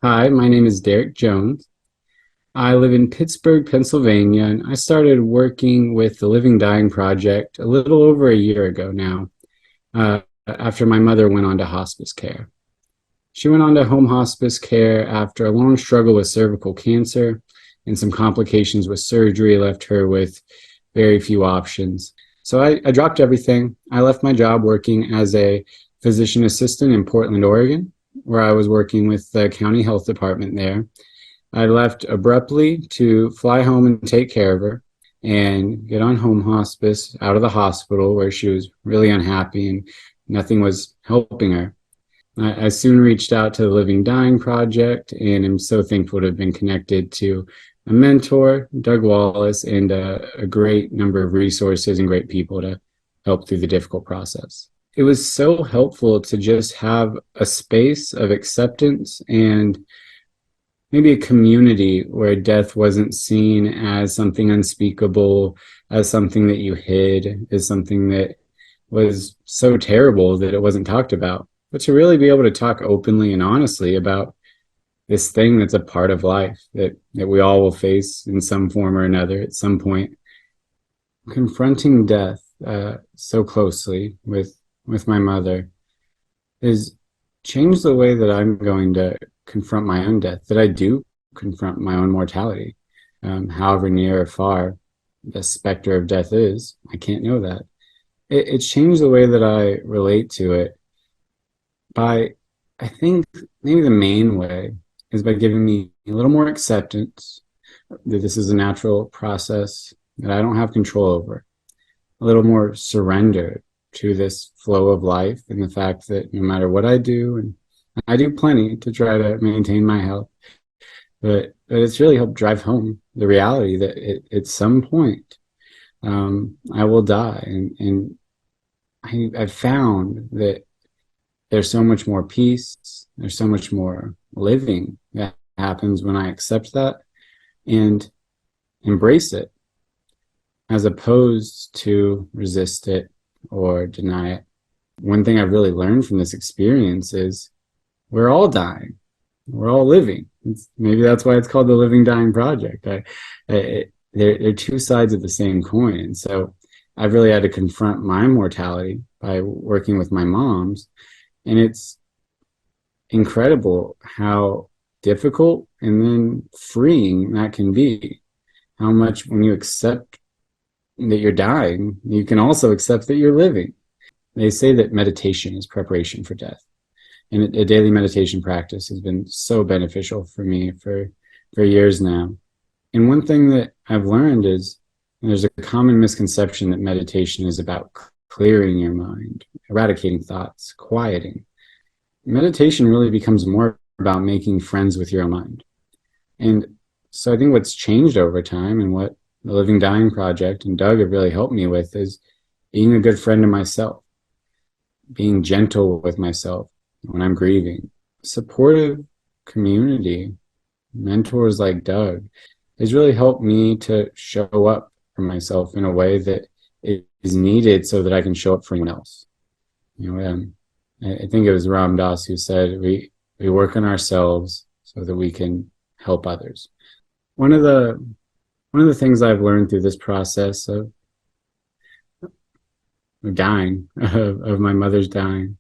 Hi, my name is Derrick Jones. I live in Pittsburgh, Pennsylvania, and I started working with the Living Dying Project a little over a year ago now, after my mother went on to hospice care. She went on to home hospice care after a long struggle with cervical cancer, and some complications with surgery left her with very few options. So I dropped everything. I left my job working as a physician assistant in Portland, Oregon, where I was working with the county health department there. I left abruptly to fly home and take care of her and get on home hospice out of the hospital where she was really unhappy and nothing was helping her. I soon reached out to the Living Dying Project and am so thankful to have been connected to a mentor, Doug Wallace, and a great number of resources and great people to help through the difficult process. It was so helpful to just have a space of acceptance and maybe a community where death wasn't seen as something unspeakable, as something that you hid, as something that was so terrible that it wasn't talked about, but to really be able to talk openly and honestly about this thing that's a part of life that we all will face in some form or another at some point. Confronting death so closely with my mother has changed the way that I'm going to confront my own death, that I do confront my own mortality. However near or far the specter of death is, I can't know that. It's changed the way that I relate to it by, I think, maybe the main way is by giving me a little more acceptance that this is a natural process that I don't have control over, a little more surrender to this flow of life and the fact that no matter what I do, and I do plenty to try to maintain my health, but it's really helped drive home the reality that at some point I will die. And I've found that there's so much more peace, there's so much more living that happens when I accept that and embrace it, as opposed to resist it or deny it. One thing I've really learned from this experience is we're all dying. We're all living. Maybe that's why it's called the Living Dying Project. They're two sides of the same coin. And so I've really had to confront my mortality by working with my moms. And it's incredible how difficult and then freeing that can be. How much when you accept that you're dying, you can also accept that you're living. They say that meditation is preparation for death. And a daily meditation practice has been so beneficial for me for years now. And one thing that I've learned is there's a common misconception that meditation is about clearing your mind, eradicating thoughts, quieting. Meditation really becomes more about making friends with your own mind. And so I think what's changed over time and what the Living Dying Project and Doug have really helped me with is being a good friend to myself, being gentle with myself when I'm grieving. Supportive community, mentors like Doug, has really helped me to show up for myself in a way that is needed so that I can show up for anyone else. I think it was Ram Dass who said, we work on ourselves so that we can help others. One of the things I've learned through this process of dying, of my mother's dying,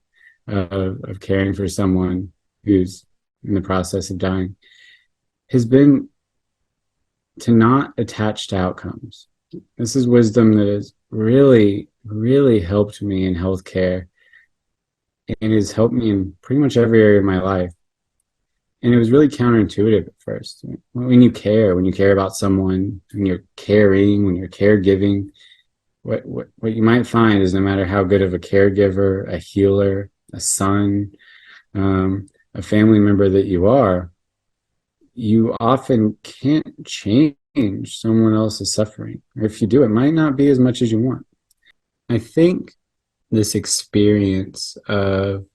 of caring for someone who's in the process of dying, has been to not attach to outcomes. This is wisdom that has really, really helped me in healthcare and has helped me in pretty much every area of my life. And it was really counterintuitive at first. When you care about someone, when you're caring, when you're caregiving, what you might find is no matter how good of a caregiver, a healer, a son, a family member that you are, you often can't change someone else's suffering. Or if you do, it might not be as much as you want. I think this experience of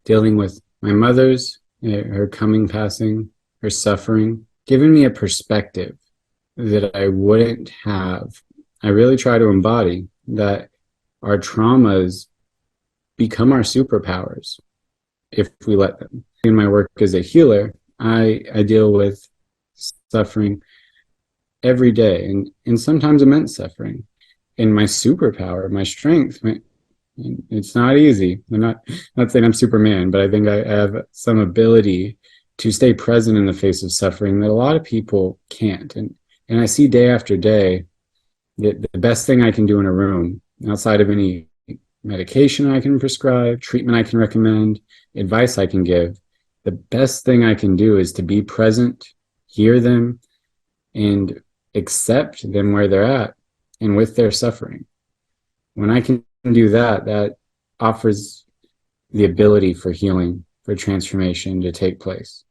dealing with my mother's, her coming, passing, her suffering, given me a perspective that I wouldn't have. I really try to embody that our traumas become our superpowers if we let them. In my work as a healer, I deal with suffering every day, and sometimes immense suffering. And my superpower, my strength, it's not easy. I'm not saying I'm Superman, but I think I have some ability to stay present in the face of suffering that a lot of people can't. And I see day after day that the best thing I can do in a room, outside of any medication I can prescribe, treatment I can recommend, advice I can give, the best thing I can do is to be present, hear them, and accept them where they're at and with their suffering. When I can do that, that offers the ability for healing, for transformation to take place.